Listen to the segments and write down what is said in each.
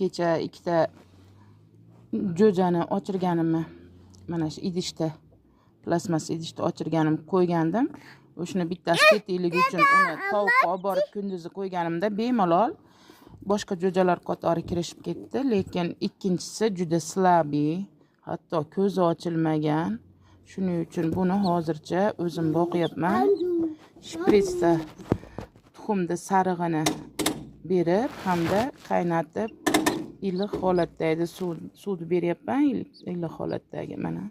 kecha ikkita jo'jani ochirganimni mana shu idishda, plastmas idishda ochirganim qo'ygandim. O'shuni bittasi tetikligi uchun uni tovuqqa olib borib kunduzi qo'yganimda bemalol boshqa jo'jalar qatori kirishib ketdi, lekin ikkinchisi juda slabiy, hatto ko'zi ochilmagan. Shuning uchun buni hozircha o'zim boqyapman. Shpritsda tuxumni sarig'ini berib hamda qaynatib iliq holatdagi suvni beryapman. Iliq holatdagi mana.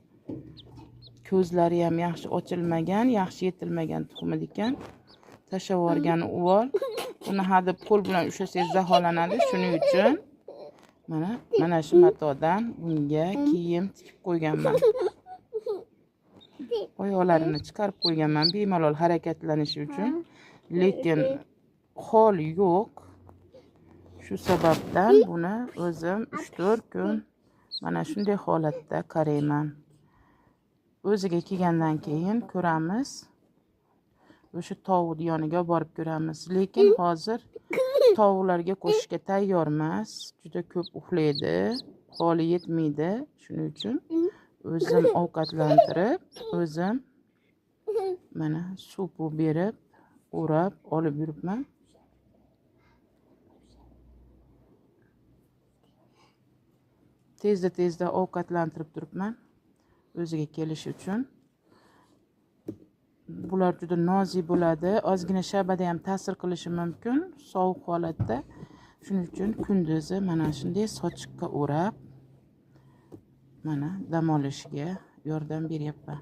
Ko'zlari ham yaxshi ochilmagan, yaxshi yetilmagan tuxum ekan. Tashlab yuborgan uvol. Uni hadeb qo'l bilan ushlasangiz zaholanadi. Shuning uchun mana shu matodan bunga kiyim tikib qo'yganman. Oyoqlarini chiqarib qo'yganman bemalol harakatlanishi uchun, lekin hol yo'q. Shu sababdan buni o'zim 3-4 kun mana shunday holatda qarayman. O'ziga kelgandan keyin ko'ramiz. O'sha tovuqning yoniga borib ko'ramiz. Lekin hozir tovuqlarga qo'shishga tayyor emas. Juda ko'p uxlaydi, holi yetmaydi. Shuning uchun o'zim ovqatlantirib, o'zim mana suv berib, o'rab olib yuribman. Tezda ovqatlantirib turibman o'ziga kelish uchun. Bular juda nozik bo'ladi. Ozgina shabada ham ta'sir qilishi mumkin sovuq holatda. Shuning uchun kunduzi mana shunday sochiqqa o'rab mana dam olishiga yordam beryapman.